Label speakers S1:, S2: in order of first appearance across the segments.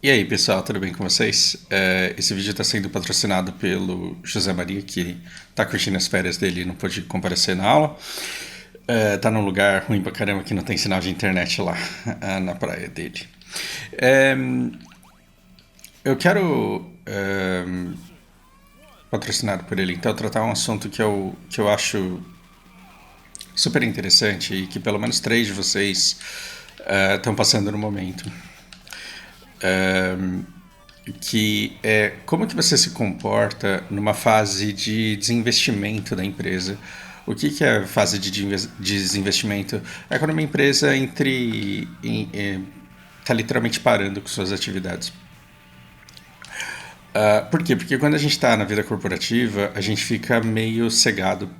S1: E aí, pessoal, tudo bem com vocês? Esse vídeo está sendo patrocinado pelo José Maria, que está curtindo as férias dele e não pôde comparecer na aula. Tá num lugar ruim pra caramba que não tem sinal de internet lá na praia dele. É, eu quero, patrocinado por ele, então, tratar um assunto que eu acho super interessante e que pelo menos três de vocês estão passando no momento. Que é como que você se comporta numa fase de desinvestimento da empresa. O que é fase de desinvestimento? É quando uma empresa está literalmente parando com suas atividades. Por quê? Porque quando a gente está na vida corporativa, a gente fica meio cegado.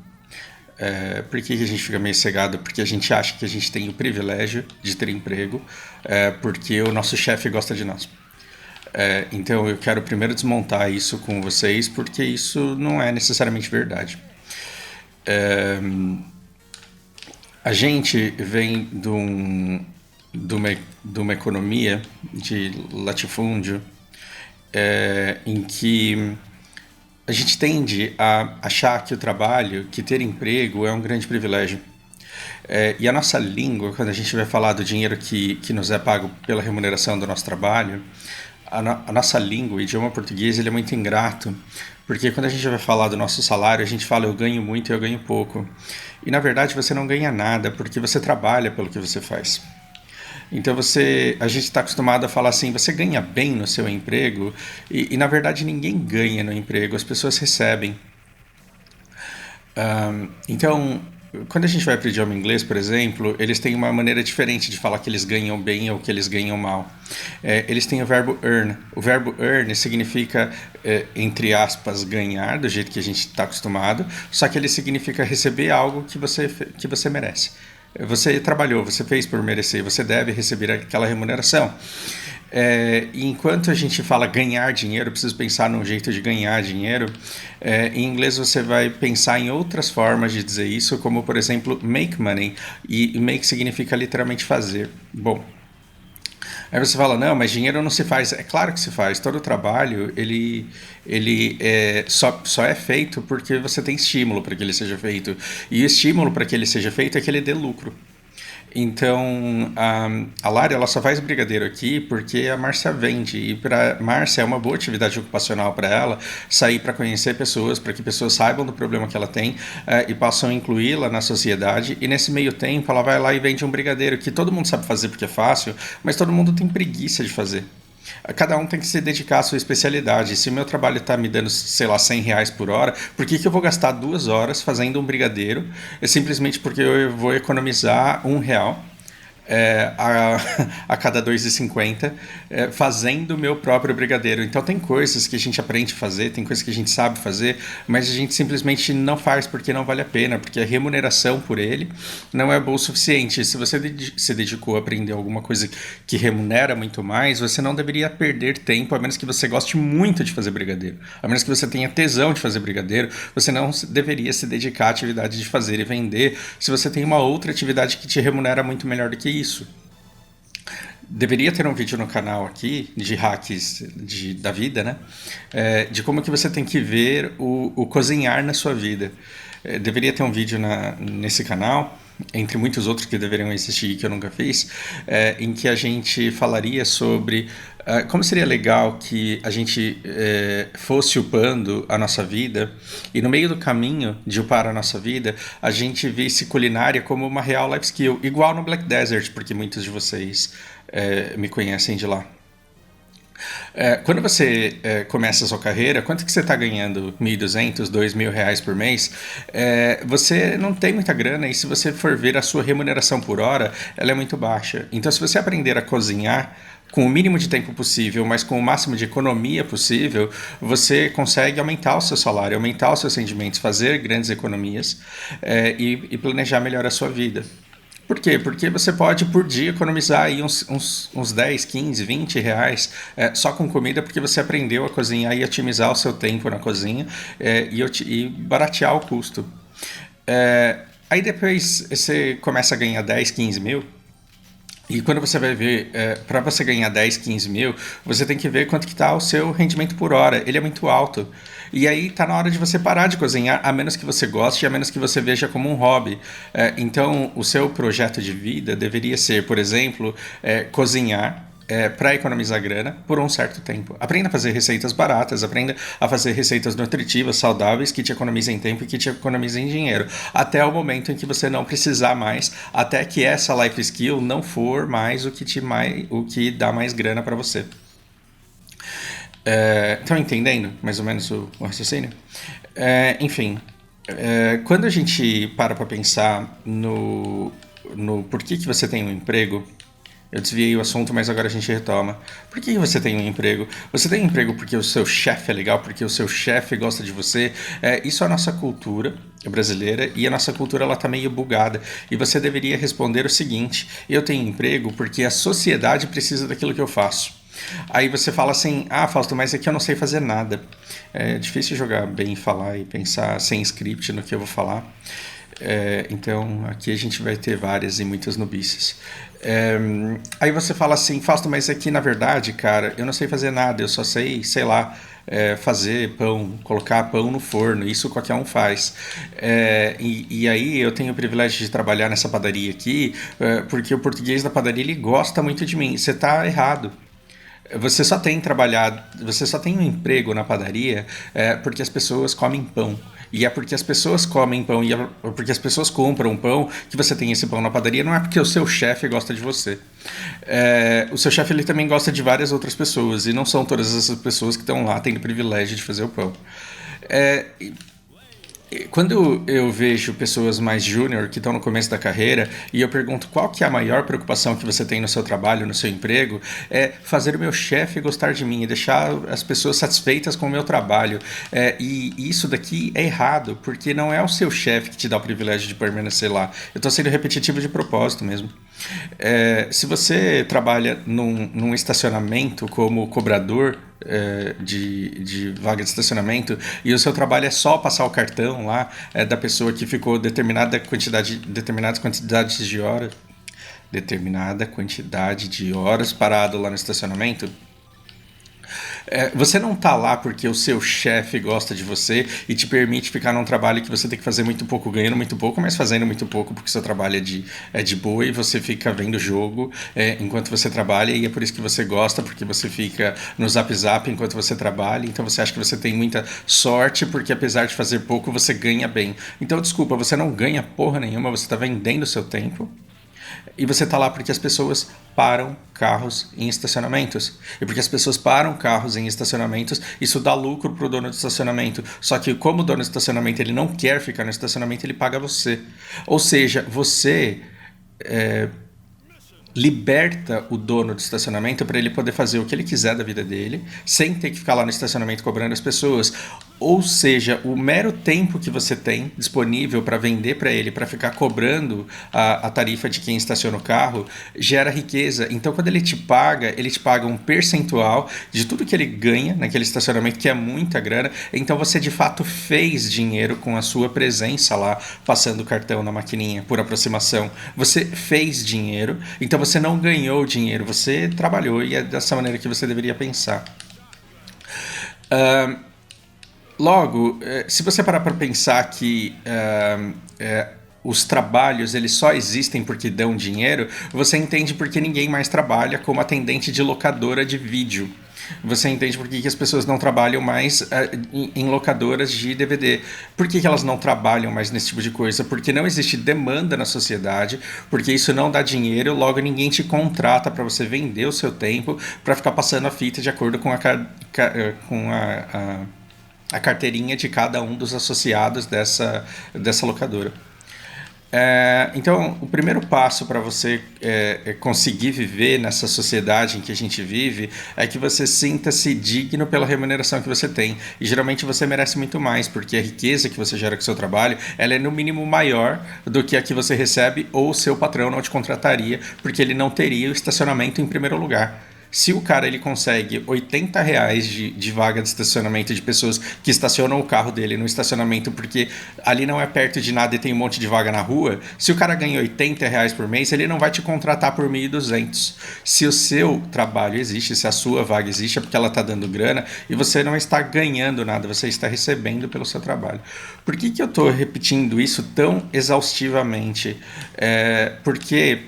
S1: Por que a gente fica meio cegado? Porque a gente acha que a gente tem o privilégio de ter emprego, porque o nosso chefe gosta de nós. Então eu quero primeiro desmontar isso com vocês, porque isso não é necessariamente verdade. A gente vem de uma economia de latifúndio em que a gente tende a achar que o trabalho, que ter emprego é um grande privilégio. E a nossa língua, quando a gente vai falar do dinheiro que nos é pago pela remuneração do nosso trabalho, a nossa língua, o idioma português, ele é muito ingrato, porque quando a gente vai falar do nosso salário, a gente fala eu ganho muito e eu ganho pouco. E na verdade você não ganha nada, porque você trabalha pelo que você faz. Então a gente está acostumado a falar assim, você ganha bem no seu emprego, e na verdade ninguém ganha no emprego, as pessoas recebem. Então, quando a gente vai para o idioma inglês, por exemplo, eles têm uma maneira diferente de falar que eles ganham bem ou que eles ganham mal. Eles têm o verbo earn. O verbo earn significa, entre aspas, ganhar, do jeito que a gente está acostumado, só que ele significa receber algo que você merece. Você trabalhou, você fez por merecer, você deve receber aquela remuneração. E enquanto a gente fala ganhar dinheiro, eu preciso pensar num jeito de ganhar dinheiro. Em inglês você vai pensar em outras formas de dizer isso, como por exemplo make money. E make significa literalmente fazer. Bom, aí você fala, não, mas dinheiro não se faz. É claro que se faz. Todo trabalho, ele só é feito porque você tem estímulo para que ele seja feito. E o estímulo para que ele seja feito é que ele dê lucro. Então, a Lari ela só faz brigadeiro aqui porque a Márcia vende. E para Márcia é uma boa atividade ocupacional para ela sair para conhecer pessoas, para que pessoas saibam do problema que ela tem e possam incluí-la na sociedade. E nesse meio tempo, ela vai lá e vende um brigadeiro que todo mundo sabe fazer porque é fácil, mas todo mundo tem preguiça de fazer. Cada um tem que se dedicar à sua especialidade. Se o meu trabalho está me dando, sei lá, R$ 100 por hora, por que eu vou gastar 2 horas fazendo um brigadeiro? É simplesmente porque eu vou economizar R$ 1 a cada 2,50 fazendo o meu próprio brigadeiro. Então tem coisas que a gente aprende a fazer, tem coisas que a gente sabe fazer, mas a gente simplesmente não faz porque não vale a pena, porque a remuneração por ele não é boa o suficiente. Se você se dedicou a aprender alguma coisa que remunera muito mais, você não deveria perder tempo, a menos que você goste muito de fazer brigadeiro. A menos que você tenha tesão de fazer brigadeiro, você não deveria se dedicar à atividade de fazer e vender se você tem uma outra atividade que te remunera muito melhor do que isso. Deveria ter um vídeo no canal aqui de hacks da vida, né? De como que você tem que ver o cozinhar na sua vida. Deveria ter um vídeo nesse canal, entre muitos outros que deveriam existir e que eu nunca fiz, em que a gente falaria sobre como seria legal que a gente fosse upando a nossa vida e no meio do caminho de upar a nossa vida, a gente visse culinária como uma real life skill, igual no Black Desert, porque muitos de vocês me conhecem de lá. Quando você começa a sua carreira, quanto que você está ganhando? 1.200, R$ 2.000 por mês? Você não tem muita grana e se você for ver a sua remuneração por hora, ela é muito baixa. Então, se você aprender a cozinhar com o mínimo de tempo possível, mas com o máximo de economia possível, você consegue aumentar o seu salário, aumentar os seus rendimentos, fazer grandes economias e planejar melhor a sua vida. Por quê? Porque você pode por dia economizar aí uns 10, 15, R$ 20 só com comida, porque você aprendeu a cozinhar e otimizar o seu tempo na cozinha e baratear o custo. Aí depois você começa a ganhar 10, 15 mil, E quando você vai ver, para você ganhar 10, 15 mil, você tem que ver quanto que está o seu rendimento por hora. Ele é muito alto. E aí está na hora de você parar de cozinhar, a menos que você goste, a menos que você veja como um hobby. Então, o seu projeto de vida deveria ser, por exemplo, cozinhar para economizar grana por um certo tempo. Aprenda a fazer receitas baratas, aprenda a fazer receitas nutritivas, saudáveis, que te economizem tempo e que te economizem dinheiro. Até o momento em que você não precisar mais, até que essa life skill não for mais o que dá mais grana para você. Estão entendendo mais ou menos o raciocínio? Enfim, quando a gente para pensar no porquê que você tem um emprego, eu desviei o assunto, mas agora a gente retoma. Por que você tem um emprego? Você tem um emprego porque o seu chefe é legal, porque o seu chefe gosta de você. Isso é a nossa cultura brasileira e a nossa cultura ela tá meio bugada. E você deveria responder o seguinte: eu tenho emprego porque a sociedade precisa daquilo que eu faço. Aí você fala assim: ah, Fausto, mas aqui eu não sei fazer nada. É difícil jogar bem, falar e pensar sem script no que eu vou falar. Então aqui a gente vai ter várias e muitas nubices. Aí você fala assim: Fausto, mas aqui na verdade, cara, eu não sei fazer nada, eu só sei, sei lá, fazer pão, colocar pão no forno, isso qualquer um faz. E aí eu tenho o privilégio de trabalhar nessa padaria aqui, porque o português da padaria ele gosta muito de mim. Você está errado. Você só tem trabalhado, você só tem um emprego na padaria porque as pessoas comem pão. E é porque as pessoas comem pão e é porque as pessoas compram pão que você tem esse pão na padaria, não é porque o seu chefe gosta de você. O seu chefe ele também gosta de várias outras pessoas e não são todas essas pessoas que estão lá tendo o privilégio de fazer o pão. É, Quando eu vejo pessoas mais júnior que estão no começo da carreira e eu pergunto qual que é a maior preocupação que você tem no seu trabalho, no seu emprego, é fazer o meu chefe gostar de mim e deixar as pessoas satisfeitas com o meu trabalho. E isso daqui é errado, porque não é o seu chefe que te dá o privilégio de permanecer lá. Eu estou sendo repetitivo de propósito mesmo. Se você trabalha num estacionamento como cobrador de vaga de estacionamento e o seu trabalho é só passar o cartão lá da pessoa que ficou determinada quantidade de horas parado lá no estacionamento. Você não tá lá porque o seu chefe gosta de você e te permite ficar num trabalho que você tem que fazer muito pouco, ganhando muito pouco, mas fazendo muito pouco porque seu trabalho é de boa e você fica vendo o jogo enquanto você trabalha e é por isso que você gosta, porque você fica no Zap Zap enquanto você trabalha, então você acha que você tem muita sorte porque apesar de fazer pouco você ganha bem. Então desculpa, você não ganha porra nenhuma, você tá vendendo o seu tempo. E você está lá porque as pessoas param carros em estacionamentos. E porque as pessoas param carros em estacionamentos, isso dá lucro para o dono do estacionamento. Só que como o dono do estacionamento ele não quer ficar no estacionamento, ele paga você. Ou seja, você liberta o dono do estacionamento para ele poder fazer o que ele quiser da vida dele, sem ter que ficar lá no estacionamento cobrando as pessoas. Ou seja, o mero tempo que você tem disponível para vender para ele, para ficar cobrando a tarifa de quem estaciona o carro, gera riqueza. Então, quando ele te paga um percentual de tudo que ele ganha naquele estacionamento, que é muita grana. Então, você de fato fez dinheiro com a sua presença lá, passando o cartão na maquininha, por aproximação. Você fez dinheiro, então você não ganhou dinheiro, você trabalhou e é dessa maneira que você deveria pensar. Logo, se você parar para pensar que os trabalhos eles só existem porque dão dinheiro, você entende porque ninguém mais trabalha como atendente de locadora de vídeo. Você entende por que as pessoas não trabalham mais em locadoras de DVD. Por que elas não trabalham mais nesse tipo de coisa? Porque não existe demanda na sociedade, porque isso não dá dinheiro, logo ninguém te contrata para você vender o seu tempo para ficar passando a fita de acordo com a carteirinha de cada um dos associados dessa locadora. Então, o primeiro passo para você conseguir viver nessa sociedade em que a gente vive é que você sinta-se digno pela remuneração que você tem. E geralmente você merece muito mais, porque a riqueza que você gera com o seu trabalho ela é no mínimo maior do que a que você recebe ou o seu patrão não te contrataria, porque ele não teria o estacionamento em primeiro lugar. Se o cara ele consegue R$ 80 de vaga de estacionamento de pessoas que estacionam o carro dele no estacionamento porque ali não é perto de nada e tem um monte de vaga na rua, se o cara ganha R$ 80 por mês, ele não vai te contratar por 1.200. Se o seu trabalho existe, se a sua vaga existe, é porque ela está dando grana e você não está ganhando nada, você está recebendo pelo seu trabalho. Por que eu estou repetindo isso tão exaustivamente? Porque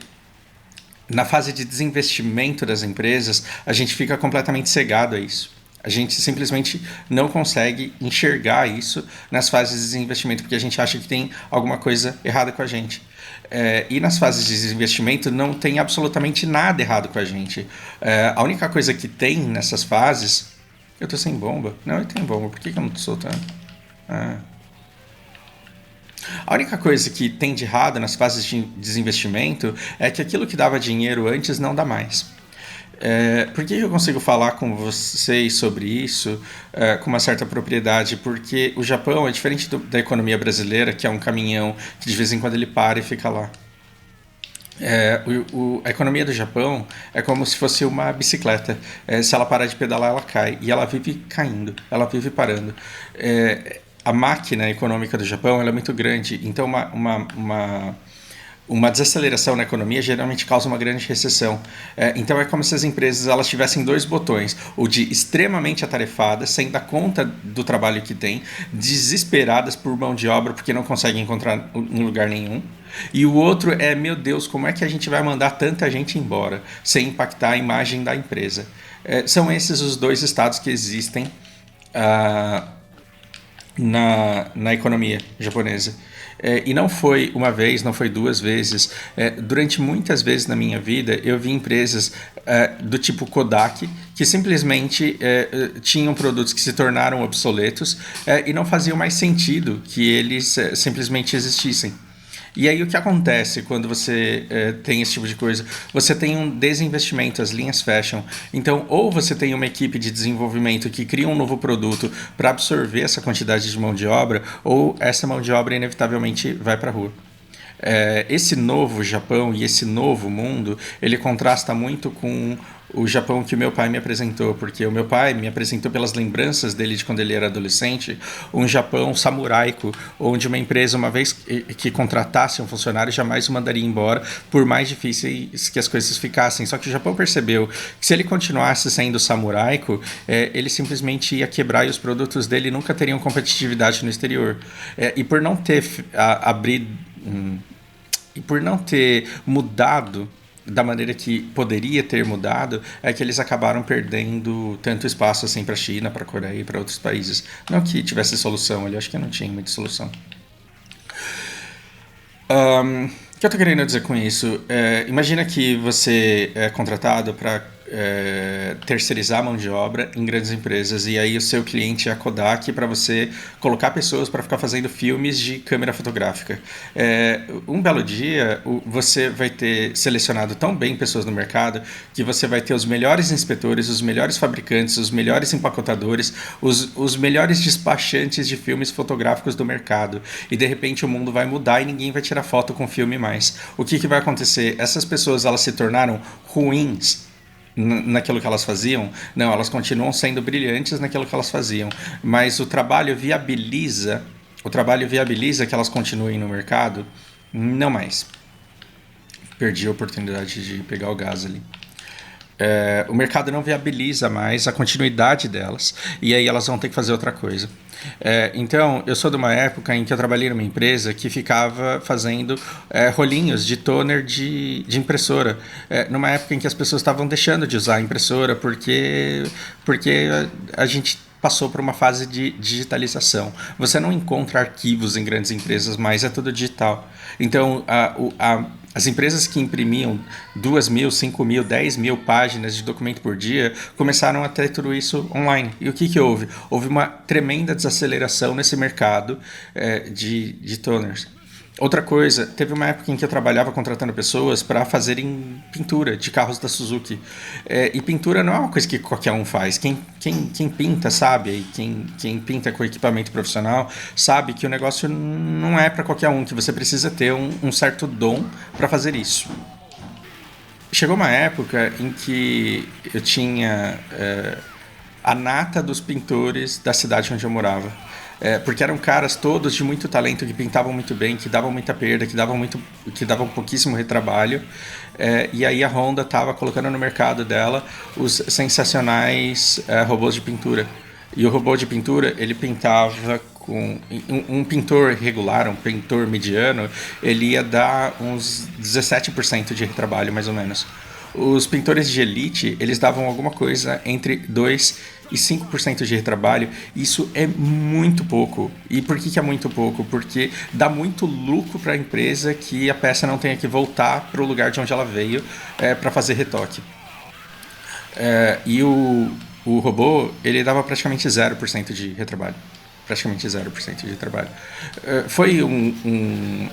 S1: na fase de desinvestimento das empresas, a gente fica completamente cegado a isso. A gente simplesmente não consegue enxergar isso nas fases de desinvestimento, porque a gente acha que tem alguma coisa errada com a gente. E nas fases de desinvestimento não tem absolutamente nada errado com a gente. A única coisa que tem nessas fases... Eu tô sem bomba? Não, eu tenho bomba. Por que eu não tô soltando? A única coisa que tem de errado nas fases de desinvestimento é que aquilo que dava dinheiro antes não dá mais. Por que eu consigo falar com vocês sobre isso com uma certa propriedade? Porque o Japão é diferente da economia brasileira, que é um caminhão que de vez em quando ele para e fica lá. A economia do Japão é como se fosse uma bicicleta. Se ela parar de pedalar, ela cai. E ela vive caindo, ela vive parando. A máquina econômica do Japão ela é muito grande, então uma desaceleração na economia geralmente causa uma grande recessão. Então é como se as empresas elas tivessem dois botões, o de extremamente atarefadas, sem dar conta do trabalho que tem, desesperadas por mão de obra porque não conseguem encontrar em lugar nenhum. E o outro é, meu Deus, como é que a gente vai mandar tanta gente embora sem impactar a imagem da empresa? São esses os dois estados que existem na economia japonesa. E não foi uma vez, não foi duas vezes. Durante muitas vezes na minha vida, eu vi empresas do tipo Kodak que simplesmente tinham produtos que se tornaram obsoletos e não faziam mais sentido que eles simplesmente existissem. E aí o que acontece quando você tem esse tipo de coisa? Você tem um desinvestimento, as linhas fecham. Então, ou você tem uma equipe de desenvolvimento que cria um novo produto para absorver essa quantidade de mão de obra, ou essa mão de obra inevitavelmente vai para a rua. Esse novo Japão e esse novo mundo, ele contrasta muito com o Japão que o meu pai me apresentou, porque o meu pai me apresentou pelas lembranças dele de quando ele era adolescente, um Japão samuraico, onde uma empresa, uma vez que contratasse um funcionário, jamais o mandaria embora, por mais difíceis que as coisas ficassem. Só que o Japão percebeu que se ele continuasse sendo samuraico, ele simplesmente ia quebrar e os produtos dele nunca teriam competitividade no exterior. E por não ter e por não ter mudado da maneira que poderia ter mudado, é que eles acabaram perdendo tanto espaço assim para a China, para a Coreia e para outros países. Não que tivesse solução, eu acho que não tinha muita solução. O que eu estou querendo dizer com isso? Imagina que você é contratado para terceirizar a mão de obra em grandes empresas e aí o seu cliente é a Kodak para você colocar pessoas para ficar fazendo filmes de câmera fotográfica. Um belo dia você vai ter selecionado tão bem pessoas no mercado que você vai ter os melhores inspetores, os melhores fabricantes, os melhores empacotadores, os melhores despachantes de filmes fotográficos do mercado e de repente o mundo vai mudar e ninguém vai tirar foto com filme mais. O que vai acontecer? Essas pessoas elas se tornaram ruins naquilo que elas faziam? Não, elas continuam sendo brilhantes naquilo que elas faziam, mas o trabalho viabiliza que elas continuem no mercado? Não mais. Perdi a oportunidade de pegar o gás ali. O mercado não viabiliza mais a continuidade delas e aí elas vão ter que fazer outra coisa. Então, eu sou de uma época em que eu trabalhei numa empresa que ficava fazendo rolinhos de toner de impressora. Numa época em que as pessoas estavam deixando de usar a impressora porque a gente passou por uma fase de digitalização. Você não encontra arquivos em grandes empresas, mas é tudo digital. Então, as empresas que imprimiam 2.000, 5.000, 10.000 páginas de documento por dia começaram a ter tudo isso online. E o que houve? Houve uma tremenda desaceleração nesse mercado de toners. Outra coisa, teve uma época em que eu trabalhava contratando pessoas para fazerem pintura de carros da Suzuki. E pintura não é uma coisa que qualquer um faz. Quem pinta sabe, quem pinta com equipamento profissional sabe que o negócio não é para qualquer um, que você precisa ter um certo dom para fazer isso. chegou uma época em que eu tinha a nata dos pintores da cidade onde eu morava. Porque eram caras todos de muito talento, que pintavam muito bem, que davam muita perda, que davam pouquíssimo retrabalho. E aí a Honda estava colocando no mercado dela os sensacionais robôs de pintura. E o robô de pintura, ele pintava com um pintor regular, um pintor mediano, ele ia dar uns 17% de retrabalho, mais ou menos. Os pintores de elite, eles davam alguma coisa entre 2 e 5% de retrabalho. Isso é muito pouco. E por que é muito pouco? Porque dá muito lucro para a empresa que a peça não tenha que voltar para o lugar de onde ela veio para fazer retoque. E o robô, ele dava praticamente 0% de retrabalho. Praticamente 0% de trabalho. Foi um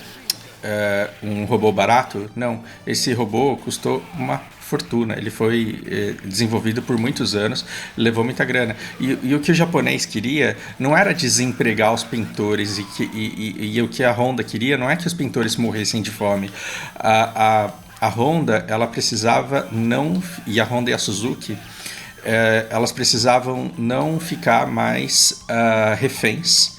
S1: robô barato? Não. Esse robô custou uma fortuna. Ele foi desenvolvido por muitos anos, levou muita grana. E o que o japonês queria não era desempregar os pintores, e o que a Honda queria não é que os pintores morressem de fome. A Honda, ela precisava não... E a Honda e a Suzuki, elas precisavam não ficar mais reféns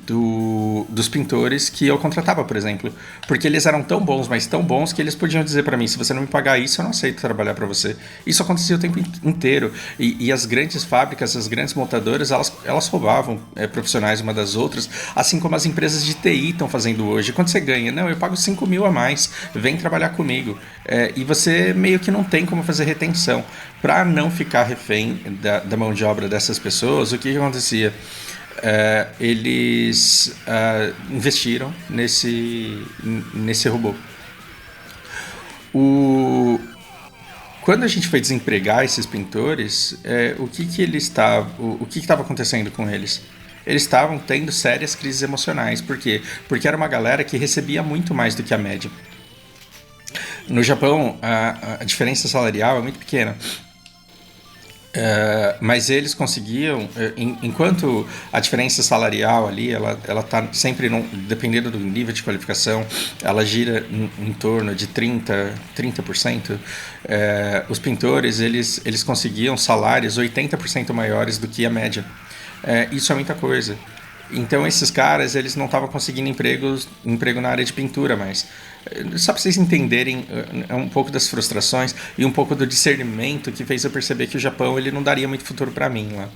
S1: dos pintores que eu contratava, por exemplo, porque eles eram tão bons, mas tão bons, que eles podiam dizer para mim: se você não me pagar isso, eu não aceito trabalhar para você. Isso acontecia o tempo inteiro. E as grandes fábricas, as grandes montadoras, elas roubavam profissionais uma das outras, assim como as empresas de TI estão fazendo hoje. Quando você ganha, não, eu pago 5 mil a mais, vem trabalhar comigo. E você meio que não tem como fazer retenção. Para não ficar refém da mão de obra dessas pessoas, o que acontecia? Eles investiram nesse robô. Quando a gente foi desempregar esses pintores, o que estava acontecendo com eles? Eles estavam tendo sérias crises emocionais. Por quê? Porque era uma galera que recebia muito mais do que a média. No Japão, a diferença salarial é muito pequena. Mas eles conseguiam, enquanto a diferença salarial ali, ela está sempre, dependendo do nível de qualificação, ela gira em torno de 30%. Os pintores, eles conseguiam salários 80% maiores do que a média. Isso é muita coisa. Então esses caras, eles não estavam conseguindo emprego na área de pintura mais. Só para vocês entenderem um pouco das frustrações e um pouco do discernimento que fez eu perceber que o Japão, ele não daria muito futuro para mim lá.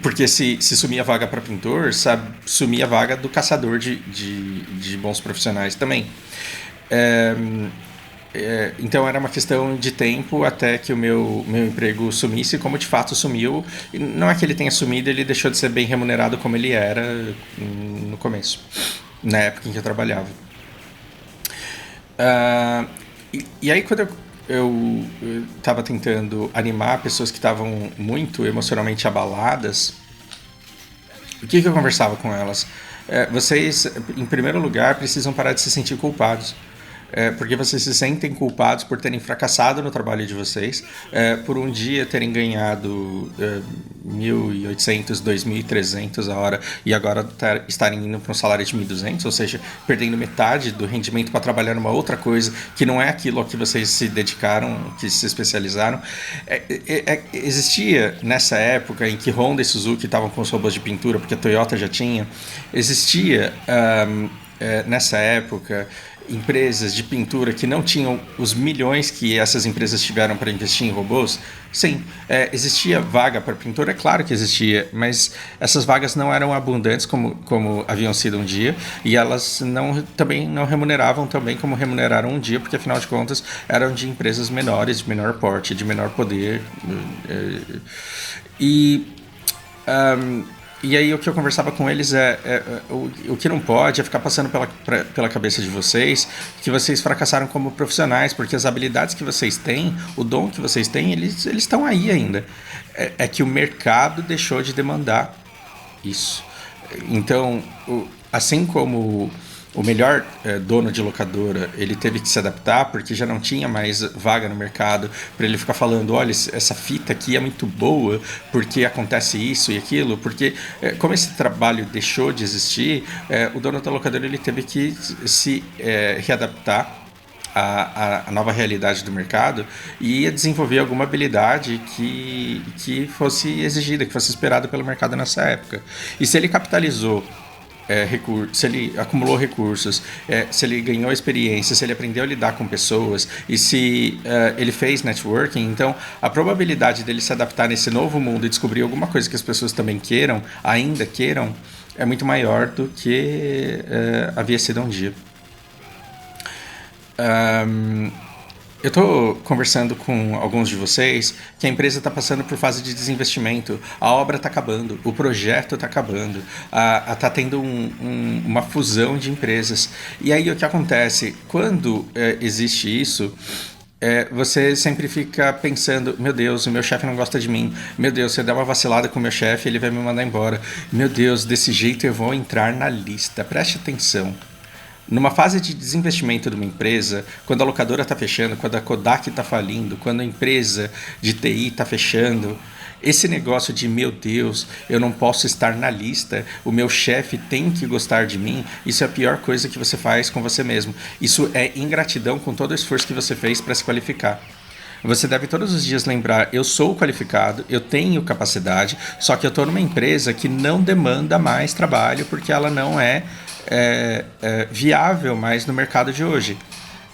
S1: Porque se sumia a vaga para pintor, sabe, sumia a vaga do caçador de bons profissionais também. Então era uma questão de tempo até que o meu emprego sumisse, como de fato sumiu. Não é que ele tenha sumido, ele deixou de ser bem remunerado como ele era no começo, na época em que eu trabalhava. E aí, quando eu estava tentando animar pessoas que estavam muito emocionalmente abaladas, o que eu conversava com elas? Vocês, em primeiro lugar, precisam parar de se sentir culpados. Porque vocês se sentem culpados por terem fracassado no trabalho de vocês, por um dia terem ganhado 1.800, 2.300 a hora e agora estarem indo para um salário de 1.200, ou seja, perdendo metade do rendimento para trabalhar numa outra coisa que não é aquilo a que vocês se dedicaram, que se especializaram. Existia, nessa época em que Honda e Suzuki estavam com os robôs de pintura, porque a Toyota já tinha, existia nessa época empresas de pintura que não tinham os milhões que essas empresas tiveram para investir em robôs. Sim, existia vaga para pintor, é claro que existia, mas essas vagas não eram abundantes como haviam sido um dia, e elas também não remuneravam também como remuneraram um dia, porque afinal de contas eram de empresas menores, de menor porte, de menor poder. E aí o que eu conversava com eles o que não pode é ficar passando pela cabeça de vocês que vocês fracassaram como profissionais, porque as habilidades que vocês têm, o dom que vocês têm, eles estão aí ainda. É que o mercado deixou de demandar isso. Então, assim como o melhor dono de locadora, ele teve que se adaptar porque já não tinha mais vaga no mercado para ele ficar falando, olha, essa fita aqui é muito boa porque acontece isso e aquilo, porque como esse trabalho deixou de existir, o dono da locadora ele teve que se readaptar a nova realidade do mercado e ia desenvolver alguma habilidade que fosse exigida, que fosse esperada pelo mercado nessa época. E se ele capitalizou se ele acumulou recursos, se ele ganhou experiência, se ele aprendeu a lidar com pessoas e se ele fez networking, então a probabilidade dele se adaptar nesse novo mundo e descobrir alguma coisa que as pessoas também queiram, ainda queiram, é muito maior do que havia sido um dia. Eu estou conversando com alguns de vocês que a empresa está passando por fase de desinvestimento, a obra está acabando, o projeto está acabando, está tendo uma fusão de empresas. E aí o que acontece? Quando existe isso, você sempre fica pensando, meu Deus, o meu chefe não gosta de mim, meu Deus, se eu der uma vacilada com o meu chefe, ele vai me mandar embora, meu Deus, desse jeito eu vou entrar na lista, preste atenção. Numa fase de desinvestimento de uma empresa, quando a locadora está fechando, quando a Kodak está falindo, quando a empresa de TI está fechando, esse negócio de, meu Deus, eu não posso estar na lista, o meu chefe tem que gostar de mim, isso é a pior coisa que você faz com você mesmo. Isso é ingratidão com todo o esforço que você fez para se qualificar. Você deve todos os dias lembrar, eu sou qualificado, eu tenho capacidade, só que eu estou numa empresa que não demanda mais trabalho porque ela não é viável mais no mercado de hoje.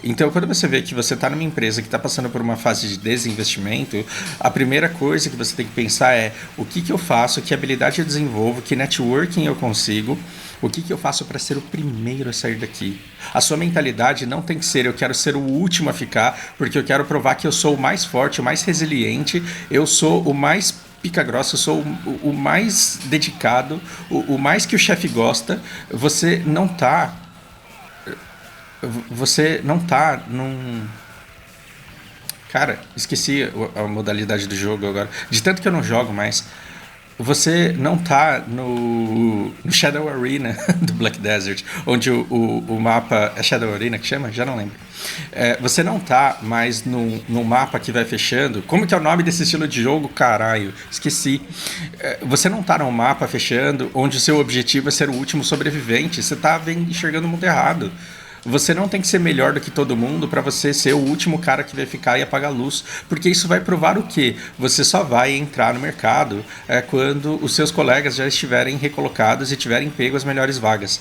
S1: Então, quando você vê que você está numa empresa que está passando por uma fase de desinvestimento, a primeira coisa que você tem que pensar é o que eu faço, que habilidade eu desenvolvo, que networking eu consigo, o que eu faço para ser o primeiro a sair daqui. A sua mentalidade não tem que ser eu quero ser o último a ficar, porque eu quero provar que eu sou o mais forte, o mais resiliente, eu sou o mais pica grossa, eu sou o mais dedicado, o mais que o chefe gosta. Você não tá num... Cara, esqueci a modalidade do jogo agora. De tanto que eu não jogo mais. Você não tá no Shadow Arena do Black Desert, onde o mapa... É Shadow Arena que chama? Já não lembro. Você não tá mais no mapa que vai fechando. Como que é o nome desse estilo de jogo? Caralho, esqueci. Você não tá num mapa fechando onde o seu objetivo é ser o último sobrevivente. Você tá enxergando o mundo errado. Você não tem que ser melhor do que todo mundo para você ser o último cara que vai ficar e apagar a luz, porque isso vai provar o quê? Você só vai entrar no mercado quando os seus colegas já estiverem recolocados e tiverem pego as melhores vagas.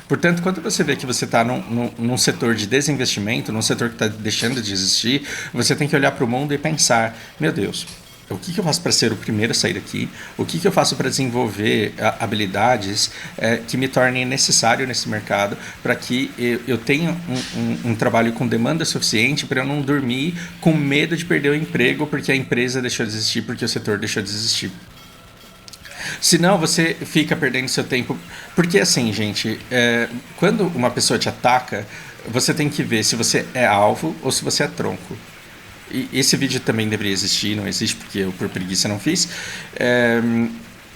S1: Portanto, quando você vê que você está num setor de desinvestimento, num setor que está deixando de existir, você tem que olhar para o mundo e pensar, meu Deus, o que eu faço para ser o primeiro a sair daqui? O que eu faço para desenvolver habilidades que me tornem necessário nesse mercado para que eu tenha um trabalho com demanda suficiente para eu não dormir com medo de perder o emprego porque a empresa deixou de existir, porque o setor deixou de existir. Senão você fica perdendo seu tempo. Porque assim, gente, quando uma pessoa te ataca, você tem que ver se você é alvo ou se você é tronco. E esse vídeo também deveria existir, não existe porque eu por preguiça não fiz.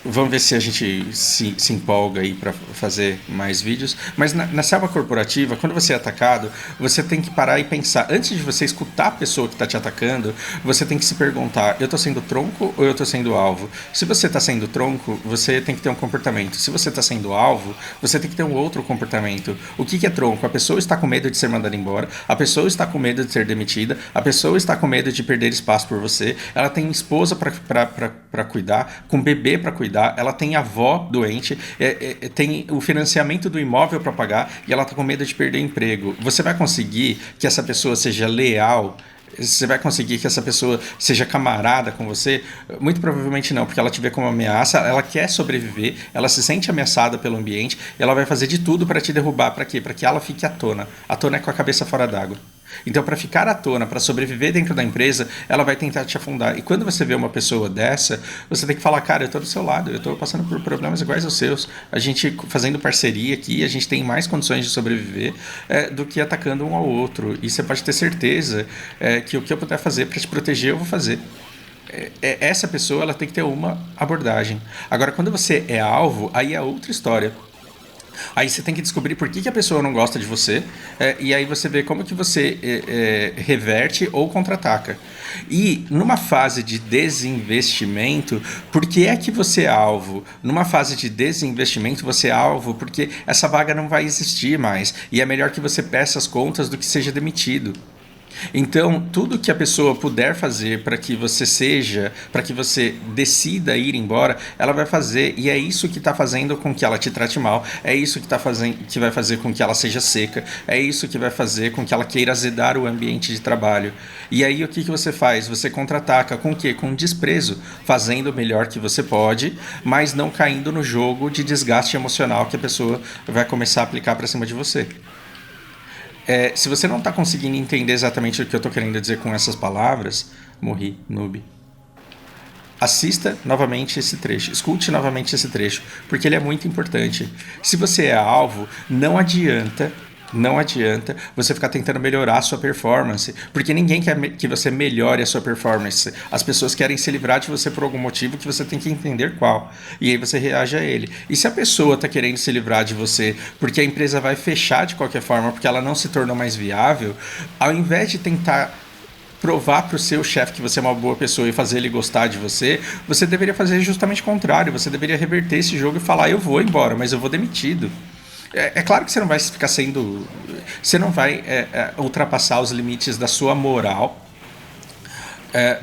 S1: Vamos ver se a gente se empolga aí para fazer mais vídeos. Mas na selva corporativa, quando você é atacado, você tem que parar e pensar. Antes de você escutar a pessoa que está te atacando, você tem que se perguntar, eu estou sendo tronco ou eu estou sendo alvo? Se você está sendo tronco, você tem que ter um comportamento. Se você está sendo alvo, você tem que ter um outro comportamento. O que é tronco? A pessoa está com medo de ser mandada embora, a pessoa está com medo de ser demitida, a pessoa está com medo de perder espaço por você, ela tem esposa para cuidar, com bebê para cuidar, ela tem avó doente, tem o financiamento do imóvel para pagar e ela está com medo de perder emprego. Você vai conseguir que essa pessoa seja leal? Você vai conseguir que essa pessoa seja camarada com você? Muito provavelmente não, porque ela te vê como ameaça, ela quer sobreviver, ela se sente ameaçada pelo ambiente, e ela vai fazer de tudo para te derrubar. Para quê? Para que ela fique à tona. À tona é com a cabeça fora d'água. Então, para ficar à tona, para sobreviver dentro da empresa, ela vai tentar te afundar. E quando você vê uma pessoa dessa, você tem que falar, cara, eu estou do seu lado, eu estou passando por problemas iguais aos seus. A gente fazendo parceria aqui, a gente tem mais condições de sobreviver do que atacando um ao outro. E você pode ter certeza que o que eu puder fazer para te proteger, eu vou fazer. Essa pessoa, ela tem que ter uma abordagem. Agora, quando você é alvo, aí é outra história. Aí você tem que descobrir por que a pessoa não gosta de você, e aí você vê como que você reverte ou contra-ataca. E numa fase de desinvestimento, por que é que você é alvo? Numa fase de desinvestimento, você é alvo porque essa vaga não vai existir mais. E é melhor que você peça as contas do que seja demitido. Então, tudo que a pessoa puder fazer para que você decida ir embora, ela vai fazer, e é isso que está fazendo com que ela te trate mal, é isso que vai fazer com que ela seja seca, é isso que vai fazer com que ela queira azedar o ambiente de trabalho. E aí o que você faz? Você contra-ataca com o quê? Com desprezo, fazendo o melhor que você pode, mas não caindo no jogo de desgaste emocional que a pessoa vai começar a aplicar para cima de você. Se você não está conseguindo entender exatamente o que eu estou querendo dizer com essas palavras, morri, noob. Assista novamente esse trecho, escute novamente esse trecho, porque ele é muito importante. Se você é alvo, não adianta você ficar tentando melhorar a sua performance, porque ninguém quer que você melhore a sua performance. As pessoas querem se livrar de você por algum motivo que você tem que entender qual. E aí você reage a ele. E se a pessoa está querendo se livrar de você porque a empresa vai fechar de qualquer forma, porque ela não se tornou mais viável, ao invés de tentar provar para o seu chefe que você é uma boa pessoa e fazer ele gostar de você, você deveria fazer justamente o contrário. Você deveria reverter esse jogo e falar: eu vou embora, mas eu vou demitido. É claro que você não vai ficar sendo. Você não vai ultrapassar os limites da sua moral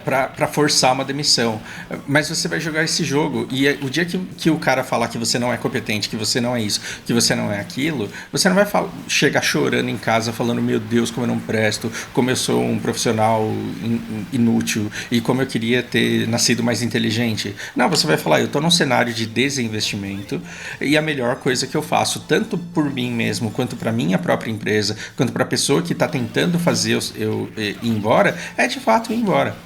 S1: para forçar uma demissão. Mas você vai jogar esse jogo e o dia que o cara falar que você não é competente, que você não é isso, que você não é aquilo, você não vai chegar chorando em casa falando: meu Deus, como eu não presto, como eu sou um profissional inútil e como eu queria ter nascido mais inteligente. Não, você vai falar: eu estou num cenário de desinvestimento e a melhor coisa que eu faço, tanto por mim mesmo, quanto para minha própria empresa, quanto para a pessoa que está tentando fazer eu ir embora, é de fato ir embora.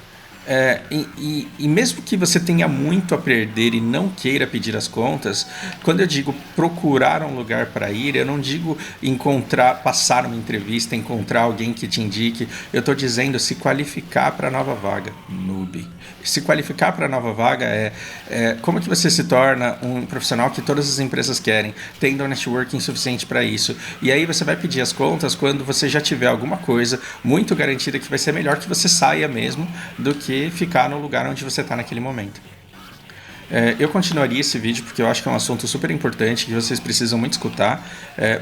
S1: E mesmo que você tenha muito a perder e não queira pedir as contas, quando eu digo procurar um lugar para ir, eu não digo passar uma entrevista, encontrar alguém que te indique. Eu estou dizendo se qualificar para a nova vaga, noob. Se qualificar para a nova vaga como que você se torna um profissional que todas as empresas querem, tendo um networking suficiente para isso. E aí você vai pedir as contas quando você já tiver alguma coisa muito garantida que vai ser melhor que você saia mesmo do que ficar no lugar onde você está naquele momento. Eu continuaria esse vídeo porque eu acho que é um assunto super importante que vocês precisam muito escutar,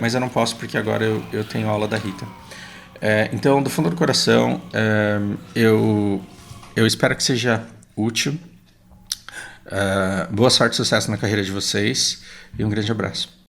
S1: mas eu não posso porque agora eu tenho aula da Rita. Então, do fundo do coração, eu espero que seja útil. Boa sorte e sucesso na carreira de vocês e um grande abraço.